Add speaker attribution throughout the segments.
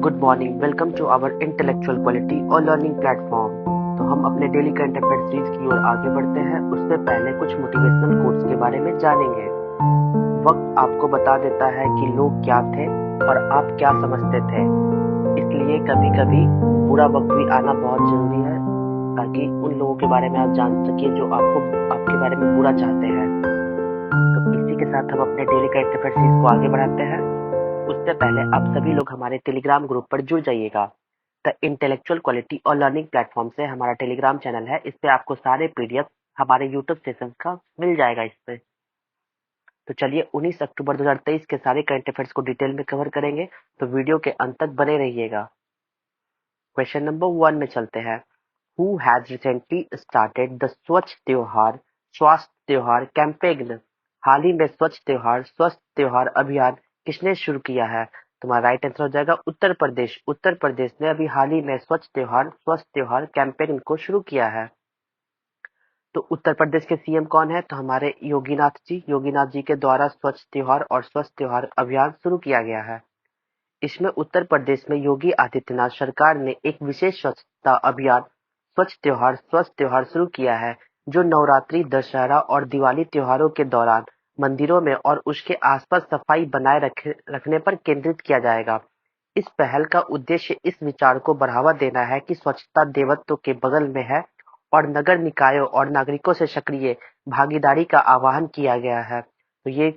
Speaker 1: Good morning, welcome to our intellectual quality और learning platform. तो हम अपने डेली करंट अफेयर सीरीज की ओर आगे बढ़ते हैं। उससे पहले कुछ मोटिवेशनल कोट्स के बारे में जानेंगे। वक्त आपको बता देता है कि लोग क्या थे और आप क्या समझते थे, इसलिए कभी कभी बुरा वक्त भी आना बहुत जरूरी है ताकि उन लोगों के बारे में आप जान सकिए जो आपके बारे में बुरा चाहते हैं। तो इसी के साथ हम अपने डेली करंट अफेयर सीरीज को आगे बढ़ाते हैं। उससे पहले आप सभी लोग हमारे टेलीग्राम ग्रुप पर जुड़ जाइएगा। द इंटेलेक्चुअल क्वालिटी और लर्निंग प्लेटफॉर्म से हमारा टेलीग्राम चैनल है। इस पे आपको सारे पीडीएफ हमारे यूट्यूब सेशन का मिल जाएगा इस पे। तो चलिए 19 अक्टूबर 2023 के सारे करंट अफेयर्स को डिटेल में कवर करेंगे, तो वीडियो के अंत तक बने रहिएगा। क्वेश्चन नंबर 1 में चलते हैं। Who has recently started the स्वच्छ त्योहार स्वास्थ्य त्योहार कैंपेन? हाल ही में स्वच्छ त्योहार स्वस्थ त्योहार अभियान किसने शुरू किया है? तुम्हारा राइट आंसर हो जाएगा उत्तर प्रदेश। उत्तर प्रदेश ने अभी हाल ही में स्वच्छ त्योहार स्वस्थ त्योहार कैंपेन को शुरू किया है। तो उत्तर प्रदेश के सीएम कौन है? तो हमारे योगीनाथ जी के द्वारा स्वच्छ त्योहार और स्वस्थ त्योहार अभियान शुरू किया गया है। इसमें उत्तर प्रदेश में योगी आदित्यनाथ सरकार ने एक विशेष स्वच्छता अभियान स्वच्छ त्योहार स्वस्थ त्योहार शुरू किया है, जो नवरात्रि, दशहरा और दिवाली त्योहारों के दौरान मंदिरों में और उसके आसपास सफाई बनाए रखने पर केंद्रित किया जाएगा। इस पहल का उद्देश्य इस विचार को बढ़ावा देना है कि स्वच्छता देवत्व के बगल में है और नगर निकायों और नागरिकों से सक्रिय भागीदारी का आह्वान किया गया है। तो ये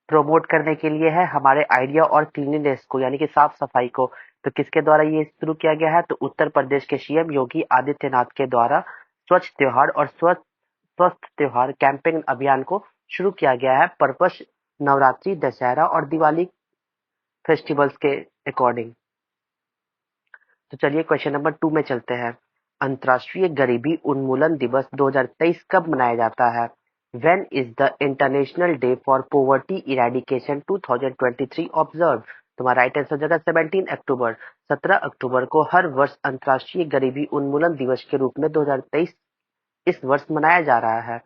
Speaker 1: प्रमोट करने के लिए है हमारे आइडिया और क्लीनलीनेस को, यानी कि साफ सफाई को। तो किसके द्वारा ये शुरू किया गया है? तो उत्तर प्रदेश के सीएम योगी आदित्यनाथ के द्वारा स्वच्छ त्योहार और स्वस्थ त्योहार कैंपेन अभियान को शुरू किया गया है, पर्पस नवरात्रि, दशहरा और दिवाली फेस्टिवल्स के अकॉर्डिंग। तो चलिए क्वेश्चन नंबर 2 में चलते हैं। अंतर्राष्ट्रीय गरीबी उन्मूलन दिवस 2023 कब मनाया जाता है? When is the International Day for Poverty Eradication 2023 observed? तुम्हारा राइट आंसर हो जाएगा 17 अक्टूबर। 17 अक्टूबर को हर वर्ष अंतर्राष्ट्रीय गरीबी उन्मूलन दिवस के रूप में 2023 इस वर्ष मनाया जा रहा है।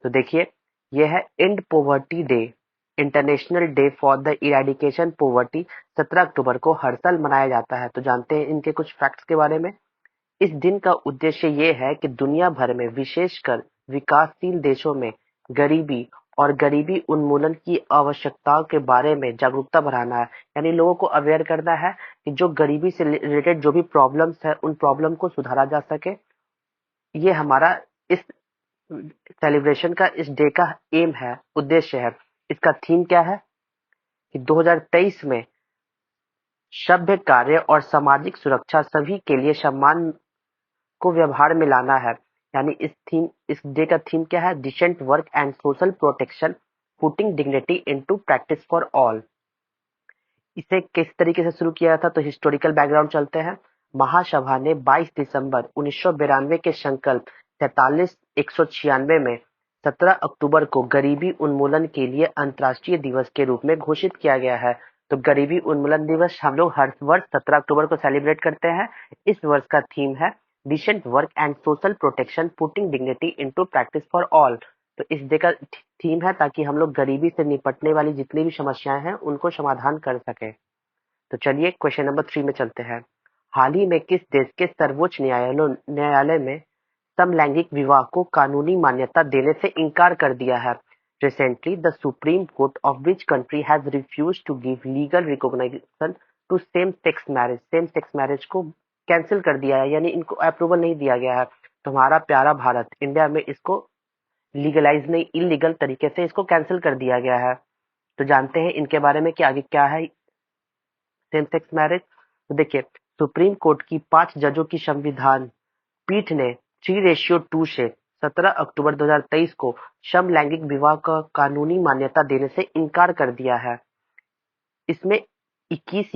Speaker 1: तो देखिए, यह है and poverty day, international day for the eradication poverty. 17 अक्टूबर को हर साल मनाया जाता है। तो जानते हैं इनके कुछ फैक्ट्स के बारे में। इस दिन का उद्देश्य ये है कि दुनिया भर में, विशेषकर विकासशील देशों में, गरीबी और गरीबी उन्मूलन की आवश्यकताओं के बारे में जागरूकता बढ़ाना है। यानी लोगों को अवेयर करना है कि जो गरीबी से रिलेटेड जो भी प्रॉब्लम्स है, उन प्रॉब्लम को सुधारा जा सके। ये हमारा इस सेलिब्रेशन का, इस डे का एम है, उद्देश्य है। इसका थीम क्या है कि 2023 में सभ्य कार्य और सामाजिक सुरक्षा सभी के लिए सम्मान को व्यवहार में लाना है। यानी इस डे का थीम क्या है? Decent work and social protection, putting dignity into practice for all. इसे किस तरीके से शुरू किया था? तो हिस्टोरिकल बैकग्राउंड चलते हैं। महासभा ने 22 दिसंबर 1992 के संकल्प 43-196 में 17 अक्टूबर को गरीबी उन्मूलन के लिए अंतर्राष्ट्रीय दिवस के रूप में घोषित किया गया है। तो गरीबी उन्मूलन दिवस हम लोग हर वर्ष 17 अक्टूबर को सेलिब्रेट करते हैं। इस वर्ष का थीम है decent work and social protection, putting dignity into practice for all. तो इस डे का थीम है ताकि हम लोग गरीबी से निपटने वाली जितनी भी समस्याएं हैं उनको समाधान कर सके। तो चलिए क्वेश्चन नंबर 3 में चलते हैं। हाल ही में किस देश के सर्वोच्च न्यायालय में समलैंगिक विवाह को कानूनी मान्यता देने से इनकार कर दिया है? Recently the supreme court of which country has refused to give legal recognition to same sex marriage? Same sex marriage को कैंसिल कर दिया है, यानी इनको अप्रूवल नहीं दिया गया है। तो हमारा प्यारा भारत, इंडिया में इसको लीगलाइज नहीं, इलीगल तरीके से इसको कैंसिल कर दिया गया है। तो जानते हैं इनके बारे में कि आगे क्या है सेम सेक्स मैरिज। तो देखिए, सुप्रीम कोर्ट की 5 जजों की संविधान पीठ ने 3:2 से 17 अक्टूबर 2023 को समलैंगिक विवाह का कानूनी मान्यता देने से इनकार कर दिया है। इसमें 21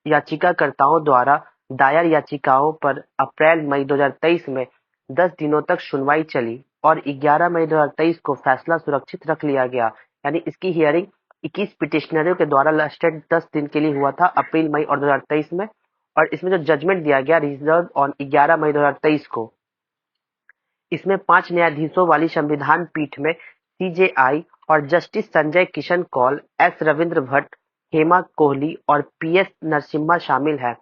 Speaker 1: याचिकाकर्ताओं द्वारा दायर याचिकाओं पर अप्रैल-मई 2023 में 10 दिनों तक सुनवाई चली और 11 मई 2023 को फैसला सुरक्षित रख लिया गया। यानी इसकी हियरिंग 21 पिटिशनरों के द्वारा लास्टेड 10 दिन के लिए हुआ था, अप्रैल, मई और 2023 में। और इसमें जो जजमेंट दिया गया रिजर्व ऑन 11 मई 2023 को, इसमें 5 न्यायाधीशों वाली संविधान पीठ में सीजेआई और जस्टिस संजय किशन कौल, एस रविंद्र भट्ट हेमा कोहली और पीएस नरसिम्हा शामिल हैं।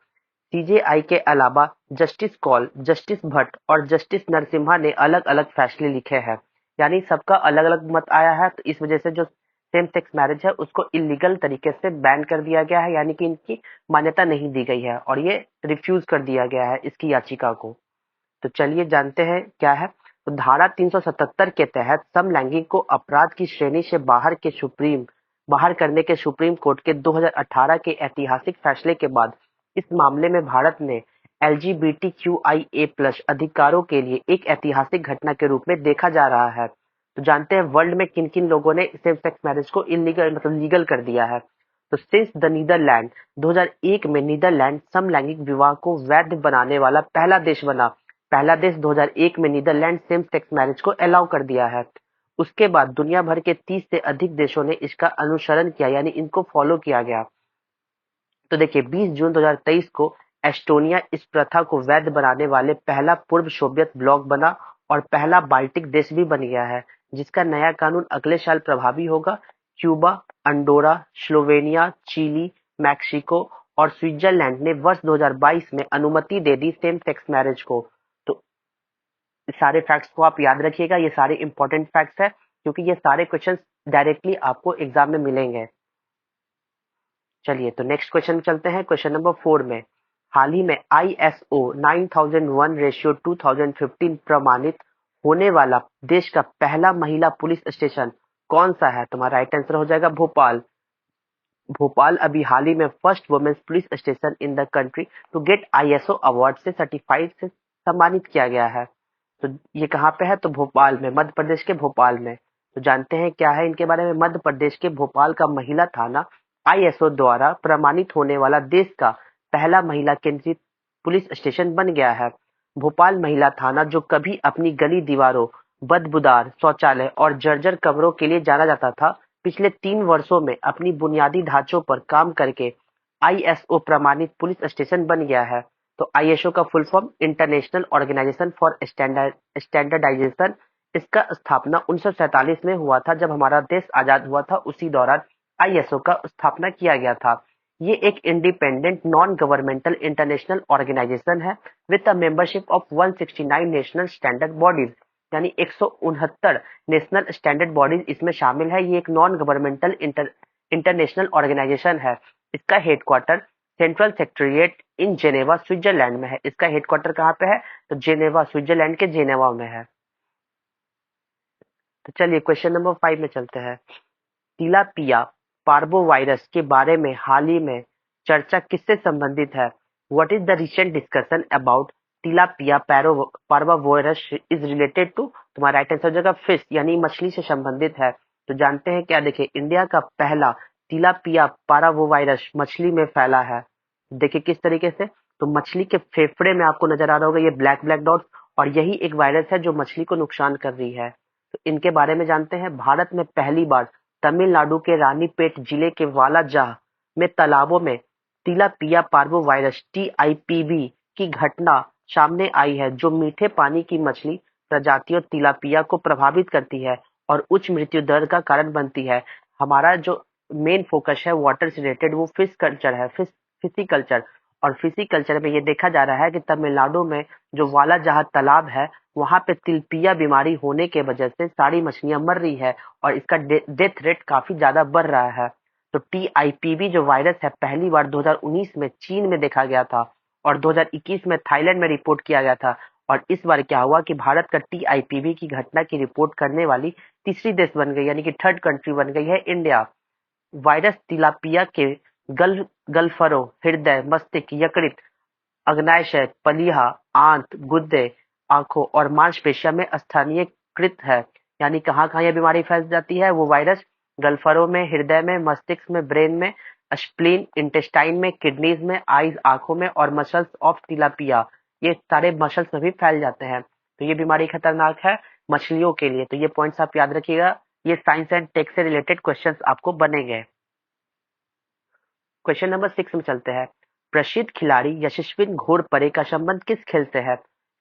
Speaker 1: सीजेआई के अलावा जस्टिस कौल, जस्टिस भट्ट और जस्टिस नरसिम्हा ने अलग-अलग फैसले लिखे हैं। यानी सबका अलग-अलग मत आया है, तो इस वजह से जो सेम सेक्स मैरिज है उसको इलीगल तरीके से बैन कर दिया गया है, यानी कि इनकी मान्यता नहीं दी गई है और ये रिफ्यूज कर दिया गया है इसकी याचिका को। तो चलिए जानते हैं क्या है। तो धारा 377 के तहत समलैंगिक को अपराध की श्रेणी से बाहर करने के सुप्रीम कोर्ट के 2018 के ऐतिहासिक फैसले के बाद इस मामले में भारत ने LGBTQIA+ अधिकारों के लिए एक ऐतिहासिक घटना के रूप में देखा जा रहा है। तो जानते हैं वर्ल्ड में किन किन लोगों ने सेम सेक्स मैरिज को इलीगल मतलब लीगल कर दिया है। तो सिंस द नीदरलैंड 2001 में नीदरलैंड समलैंगिक विवाह को वैध बनाने वाला पहला देश बना। पहला देश 2001 में नीदरलैंड सेम सेक्स मैरिज को अलाउ कर दिया है। उसके बाद दुनिया भर के 30 से अधिक देशों ने इसका अनुसरण किया, यानी इनको फॉलो किया गया। तो देखिए 20 जून 2023 को एस्टोनिया इस प्रथा को वैध बनाने वाले पहला पूर्व सोवियत ब्लॉक बना और पहला बाल्टिक देश भी बन गया है, जिसका नया कानून अगले साल प्रभावी होगा। Cuba, Andorra, Slovenia, Chile, Mexico और स्विट्जरलैंड ने वर्ष 2022 में अनुमति दे दी सेम सेक्स मैरिज को। तो इस सारे फैक्ट्स को आप याद रखिएगा, ये सारे इंपॉर्टेंट फैक्ट्स है क्योंकि ये सारे क्वेश्चंस डायरेक्टली आपको एग्जाम में मिलेंगे। चलिए तो नेक्स्ट क्वेश्चन चलते हैं, क्वेश्चन नंबर 4 में। हाल ही में ISO 9001 रेशियो 2015 प्रमाणित होने वाला देश का पहला महिला पुलिस स्टेशन कौन सा है? तुम्हारा राइट आंसर हो जाएगा भोपाल। भोपाल अभी हाल ही में first women's police station in the country to get ISO award से सर्टिफाइड से सम्मानित किया गया है। तो ये कहाँ पे है? तो भोपाल में, मध्य प्रदेश के भोपाल में। तो जानते हैं क्या है इनके बारे में। मध्य प्रदेश के भोपाल का महिला थाना ISO द्वारा प्रमाणित होने वाला देश का पहला महिला केंद्रित पुलिस स्टेशन बन गया है। भोपाल महिला थाना, जो कभी अपनी गली दीवारों, बदबूदार शौचालय और जर्जर कमरों के लिए जाना जाता था, पिछले 3 वर्षों में अपनी बुनियादी ढांचों पर काम करके ISO प्रमाणित पुलिस स्टेशन बन गया है। तो ISO का full form international organisation for standardisation. इसका स्थापना 1947 में हुआ था, जब हमारा देश आजाद हुआ था उसी दौरान ISO का स्थापना किया गया था। ये एक independent non governmental international organization है with a membership of 169 national standard bodies, यानी 169 नेशनल स्टैंडर्ड बॉडीज इसमें शामिल है। ये एक नॉन गवर्नमेंटल इंटरनेशनल ऑर्गेनाइजेशन है। इसका हेडक्वार्टर सेंट्रल सेक्रेटेरिएट इन जेनेवा स्विट्जरलैंड में है। इसका हेडक्वार्टर कहाँ पे है? तो जेनेवा, स्विट्जरलैंड के जेनेवा में है। तो चलिए क्वेश्चन नंबर 5 में चलते हैं। तिलापिया पार्वोवायरस के बारे में हाल ही में चर्चा किससे संबंधित है? What is the recent discussion about tilapia parvovirus is related to? तुम्हारा राइट आंसर हो जाएगा फिश, यानी मछली से संबंधित है। तो जानते हैं क्या? देखिए इंडिया का पहला तिलापिया पार्वोवायरस मछली में फैला है। देखिए किस तरीके से। तो मछली के फेफड़े में आपको नजर आ रहा होगा ये ब्लैक ब्लैक डॉट्स, और यही एक वायरस है जो मछली को नुकसान कर रही है। तो इनके बारे में जानते हैं। भारत में पहली बार तमिलनाडु के रानीपेट जिले के वालाजाह में तालाबों में तिलापिया पार्वोवायरस TIPV की घटना सामने आई है, जो मीठे पानी की मछली प्रजातियों तिलापिया को प्रभावित करती है और उच्च मृत्यु दर का कारण बनती है। हमारा जो मेन फोकस है वाटर से रिलेटेड वो फिश कल्चर है, फिशिकल्चर। और फिशिकल्चर में ये देखा जा रहा है कि तमिलनाडु में जो वालाजाह तालाब है वहां पे तिलपिया बीमारी होने के वजह से सारी मछलियां मर रही है और इसका डेथ रेट काफी ज्यादा बढ़ रहा है। तो TIPV जो वायरस है पहली बार 2019 में चीन में देखा गया था और 2021 में थाईलैंड में रिपोर्ट किया गया था। और इस बार क्या हुआ कि भारत का TIPV की घटना की रिपोर्ट करने वाली तीसरी देश बन गई, यानी कि थर्ड कंट्री बन गई है इंडिया। वायरस तिलापिया के गलफरों, हृदय, मस्तिष्क, यकृत, अग्नाशय, पलीहा, आंत, गुर्दे, आंखों और मांसपेशियों में स्थानीयकृत है। यानी कहाँ कहाँ यह बीमारी फैल जाती है? वो वायरस गलफरों में, हृदय में, मस्तिष्क में, ब्रेन में, स्प्लीन, इंटेस्टाइन में, किडनीज में, आईज आंखों में और मसल्स ऑफ तिलापिया, ये सारे मसल्स में भी फैल जाते हैं। तो ये बीमारी खतरनाक है मछलियों के लिए। तो ये पॉइंट्स आप याद रखिएगा, ये साइंस एंड टेक से रिलेटेड क्वेश्चंस आपको बनेंगे। क्वेश्चन नंबर 6 में चलते हैं। प्रसिद्ध खिलाड़ी यशस्विनी घोरपड़े का संबंध किस खेल से है?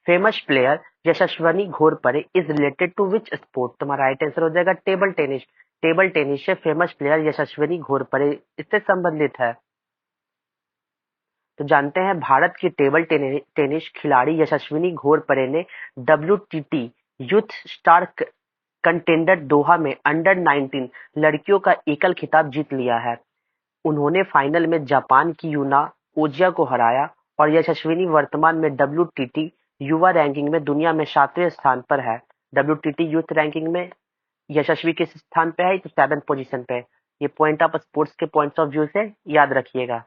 Speaker 1: Famous player Yashaswini Ghorpade is related to which sport? तुम्हारा राइट आंसर हो जाएगा टेबल टेनिस। टेबल टेनिस से फेमस प्लेयर यशस्विनी घोरपड़े इससे संबंधित है। तो जानते हैं भारत की टेबल टेनिस खिलाड़ी यशस्विनी घोरपड़े ने WTT यूथ स्टार कंटेंडर दोहा में अंडर 19 लड़कियों का एकल खिताब जीत लिया है। उन्होंने फाइनल में जापान की यूना ओजिया को हराया और यशस्विनी वर्तमान में WTT युवा रैंकिंग में दुनिया में 7वें स्थान पर है। WTT यूथ रैंकिंग में यशस्वी किस स्थान पे है? तो 7th पोजीशन पे। ये पॉइंट आप स्पोर्ट्स के पॉइंट्स ऑफ व्यू से याद रखिएगा।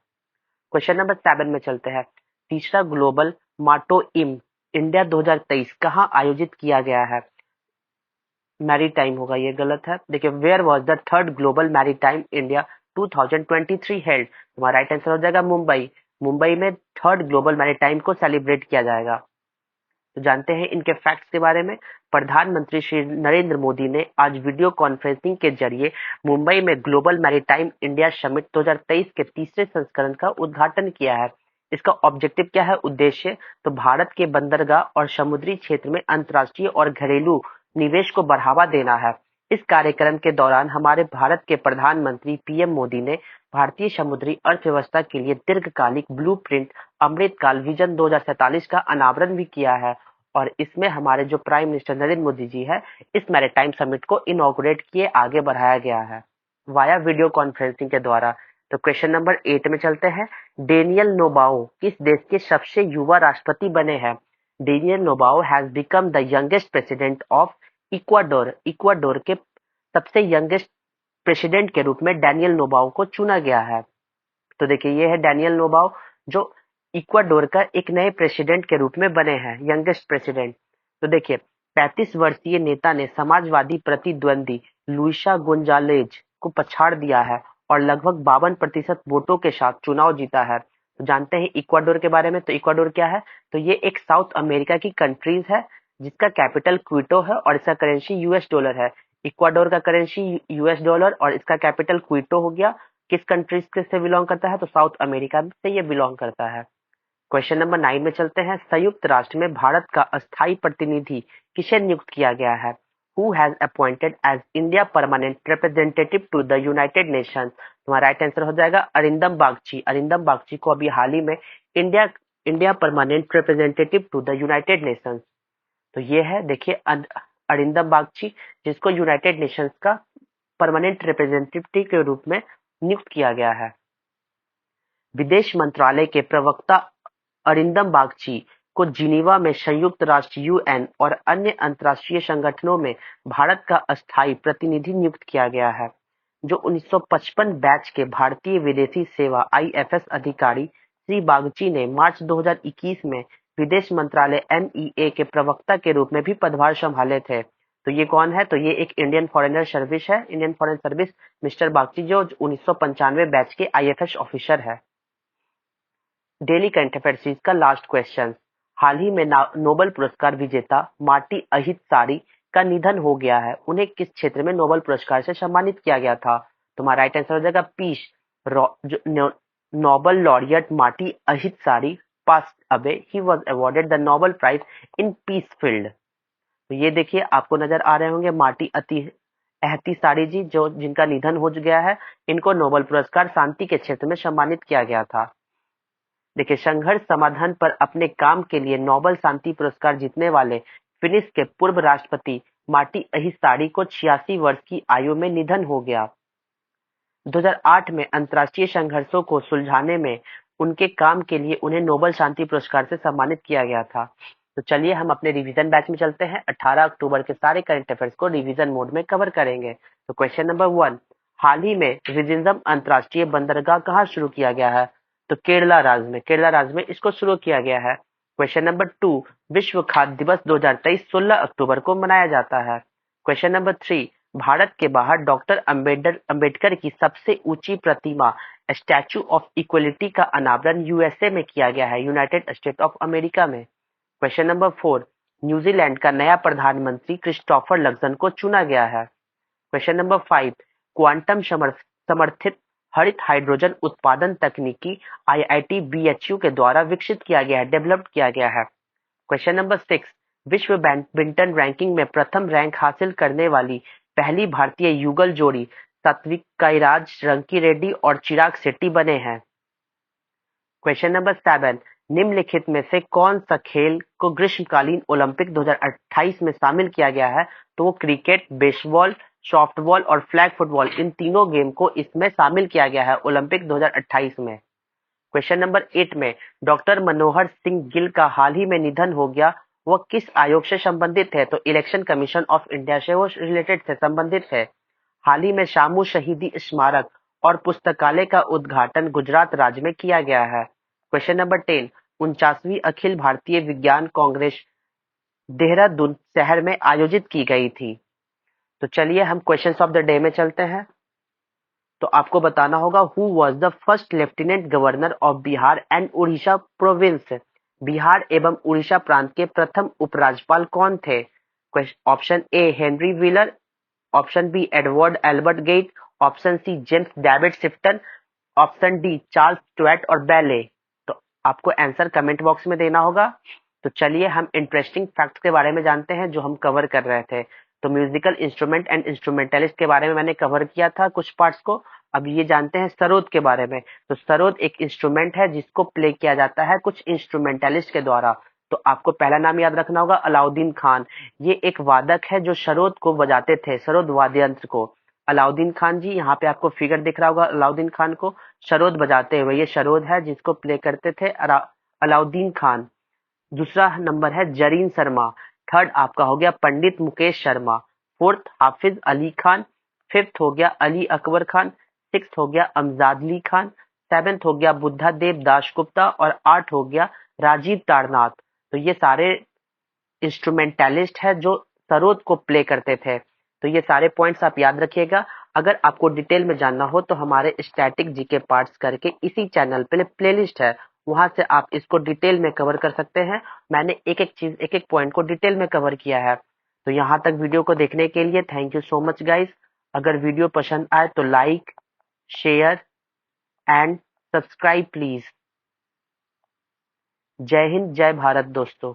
Speaker 1: क्वेश्चन नंबर 7 में चलते हैं। तीसरा ग्लोबल माटो इम इंडिया 2023 कहाँ आयोजित किया गया है? मैरीटाइम होगा, ये गलत है। देखिए, where was the third global maritime India 2023 held? हमारा राइट आंसर हो जाएगा मुंबई। मुंबई में थर्ड ग्लोबल मैरीटाइम को सेलिब्रेट किया जाएगा। तो जानते हैं इनके फैक्ट्स के बारे में। प्रधानमंत्री श्री नरेंद्र मोदी ने आज वीडियो कॉन्फ्रेंसिंग के जरिए मुंबई में ग्लोबल मैरीटाइम इंडिया समिट 2023 के तीसरे संस्करण का उद्घाटन किया है। इसका ऑब्जेक्टिव क्या है, उद्देश्य? तो भारत के बंदरगाह और समुद्री क्षेत्र में अंतर्राष्ट्रीय और घरेलू निवेश को बढ़ावा देना है। इस कार्यक्रम के दौरान हमारे भारत के प्रधानमंत्री PM मोदी ने भारतीय समुद्री अर्थव्यवस्था के लिए दीर्घकालिक ब्लूप्रिंट अमृतकाल विजन 2047 का अनावरण भी किया है और इसमें हमारे जो प्राइम मिनिस्टर नरेंद्र मोदी जी है, इस मैरीटाइम समिट को इनॉग्रेट किए आगे बढ़ाया गया है वाया वीडियो कॉन्फ्रेंसिंग के द्वारा। तो क्वेश्चन नंबर 8 में चलते हैं। डेनियल नोबाओ किस देश के सबसे युवा राष्ट्रपति बने हैं? Daniel Noboa has become the youngest president of Ecuador. Ecuador के सबसे यंगेस्ट प्रेसिडेंट के रूप में डेनियल नोबाओ को चुना गया है। तो देखिए, ये है डेनियल नोबाओ जो इक्वाडोर का एक नए प्रेसिडेंट के रूप में बने हैं, यंगेस्ट प्रेसिडेंट। तो देखिए, 35 वर्षीय नेता ने समाजवादी प्रतिद्वंदी लुइसा गोंजालेज को पछाड़ दिया है और लगभग 52% वोटों के साथ चुनाव जीता है। तो जानते हैं इक्वाडोर के बारे में। तो इक्वाडोर क्या है? तो ये एक साउथ अमेरिका की कंट्रीज है जिसका कैपिटल क्विटो है और इसका करेंसी US डॉलर है। इक्वाडोर का करेंसी US डॉलर और इसका कैपिटल क्विटो हो गया। किस कंट्रीज के से बिलोंग करता है? तो साउथ अमेरिका से ये बिलोंग करता है। क्वेश्चन नंबर 9 में चलते हैं। संयुक्त राष्ट्र में भारत का अस्थायी प्रतिनिधि किसे नियुक्त किया गया है? Who has appointed as India permanent representative to the United Nations? तुम्हारा राइट आंसर हो जाएगा अरिंदम बागची। अरिंदम बागची को अभी हाल ही में India India permanent representative to the United Nations. तो ये है, देखिए, अरिंदम बागची जिसको यूनाइटेड नेशंस का परमानेंट रिप्रेजेंटेटिव के रूप में नियुक्त किया गया है। विदेश मंत्रालय के प्रवक्ता अरिंदम बागची को जिनीवा में संयुक्त राष्ट्र UN और अन्य अंतर्राष्ट्रीय संगठनों में भारत का अस्थायी प्रतिनिधि नियुक्त किया गया है। जो 1955 बैच के भारतीय विदेशी सेवा IFS अधिकारी श्री बागची ने मार्च 2021 में विदेश मंत्रालय MEA के प्रवक्ता के रूप में भी पदभार संभाले थे। तो ये कौन है? तो ये एक इंडियन फॉरेनर सर्विस है, Indian foreign service mister Bagchi, जो 1995 बैच के IFS ऑफिसर है। डेली करंट अफेयर सीरीज का लास्ट क्वेश्चन। हाल ही में नोबेल पुरस्कार विजेता मार्टी अहितसारी का निधन हो गया है। उन्हें किस क्षेत्र में नोबेल पुरस्कार से सम्मानित किया गया था? तुम्हारा राइट आंसर हो जाएगा peace. Nobel laureate Martti Ahtisaari pass away. He was awarded the Nobel prize in peace field. तो ये देखिए, आपको नजर आ रहे होंगे मार्टी अहितसारी जी, जो जिनका निधन हो गया है। इनको नोबेल पुरस्कार शांति के क्षेत्र में सम्मानित किया गया था। देखिए, संघर्ष समाधान पर अपने काम के लिए नोबेल शांति पुरस्कार जीतने वाले फिनिश के पूर्व राष्ट्रपति मार्टी अहिसारी को 86 वर्ष की आयु में निधन हो गया। 2008 में अंतर्राष्ट्रीय संघर्षों को सुलझाने में उनके काम के लिए उन्हें नोबेल शांति पुरस्कार से सम्मानित किया गया था। तो चलिए हम अपने रिवीजन बैच में चलते हैं। 18 अक्टूबर के सारे करंट अफेयर्स को रिवीजन मोड में कवर करेंगे। तो क्वेश्चन नंबर 1, हाल ही में रिजिंदम अंतर्राष्ट्रीय बंदरगाह कहाँ शुरू किया गया है? तो केरला राज्य में इसको शुरू किया गया है। क्वेश्चन नंबर 2, विश्व खाद्य दिवस 2023 16 अक्टूबर को मनाया जाता है। क्वेश्चन नंबर 3, भारत के बाहर डॉक्टर अंबेडकर की सबसे ऊंची प्रतिमा स्टैचू ऑफ इक्वलिटी का अनावरण USA में किया गया है, यूनाइटेड स्टेट ऑफ अमेरिका में। क्वेश्चन नंबर 4, न्यूजीलैंड का नया प्रधानमंत्री क्रिस्टोफर लक्सन को चुना गया है। क्वेश्चन नंबर 5, क्वांटम समर्थित हरित हाइड्रोजन उत्पादन तकनीकी IIT BHU के द्वारा विकसित किया गया है, डेवलप्ड किया गया है। क्वेश्चन नंबर 6, विश्व बैडमिंटन रैंकिंग में प्रथम रैंक हासिल करने वाली पहली भारतीय युगल जोड़ी सात्विक काइराज, रंकी रेड्डी और चिराग शेट्टी बने हैं। क्वेश्चन नंबर 7, निम्नलिखित में से कौन सा खेल को ग्रीष्मकालीन ओलंपिक 2028 में शामिल किया गया है? तो वो क्रिकेट, बेसबॉल, सॉफ्टबॉल और फ्लैग फुटबॉल, इन तीनों गेम को इसमें शामिल किया गया है ओलंपिक 2028 में। क्वेश्चन नंबर 8 में डॉक्टर मनोहर सिंह गिल का हाल ही में निधन हो गया, वह किस आयोग से संबंधित है? तो इलेक्शन कमीशन ऑफ इंडिया से वो रिलेटेड से संबंधित है। हाल ही में शामू शहीदी स्मारक और पुस्तकालय का उद्घाटन गुजरात राज्य में किया गया है। क्वेश्चन नंबर 10, 49वीं अखिल भारतीय विज्ञान कांग्रेस देहरादून शहर में आयोजित की गई थी। तो चलिए हम क्वेश्चंस ऑफ द डे में चलते हैं। तो आपको बताना होगा who was the first lieutenant governor of Bihar and Orissa province? Bihar एवं उड़ीसा प्रांत के प्रथम उपराज्यपाल कौन थे? Option A Henry Wheeler, option B Edward Albert Gait, option C James David Sifton, option D Charles Stuart और बैले। तो आपको आंसर कमेंट बॉक्स में देना होगा। तो चलिए हम इंटरेस्टिंग फैक्ट्स के बारे में जानते हैं जो हम कवर कर रहे थे। तो म्यूजिकल इंस्ट्रूमेंट एंड इंस्ट्रूमेंटलिस्ट के बारे में मैंने कवर किया था कुछ पार्ट्स को। अब ये जानते हैं सरोद के बारे में। तो सरोद एक इंस्ट्रूमेंट है जिसको प्ले किया जाता है कुछ इंस्ट्रूमेंटलिस्ट के द्वारा। तो आपको पहला नाम याद रखना होगा अलाउद्दीन खान। ये एक वादक है जो सरोद को बजाते थे, सरोद वाद्य यंत्र को। अलाउद्दीन खान जी, यहाँ पे आपको फिगर दिख रहा होगा अलाउद्दीन खान को सरोद बजाते हुए। ये सरोद है जिसको प्ले करते थे अलाउद्दीन खान। दूसरा नंबर है जरीन शर्मा। थर्ड आपका हो गया पंडित मुकेश शर्मा। फोर्थ हाफिज अली खान। फिफ्थ हो गया अली अकबर खान। सिक्स्थ हो गया अमजादली खान। सेवेंथ हो गया बुद्धा देव दासगुप्ता और आठ हो गया राजीव तारनाथ। तो ये सारे इंस्ट्रूमेंटलिस्ट है जो सरोद को प्ले करते थे। तो ये सारे पॉइंट्स आप याद रखिएगा। अगर आपको डिटेल में जानना हो तो हमारे स्टैटिक जीके पार्ट्स करके इसी चैनल पे प्लेलिस्ट है, वहां से आप इसको डिटेल में कवर कर सकते हैं। मैंने एक एक चीज एक एक पॉइंट को डिटेल में कवर किया है। तो यहाँ तक वीडियो को देखने के लिए thank you so much guys. अगर वीडियो पसंद आए तो like, share and subscribe please. जय हिंद, जय भारत दोस्तों।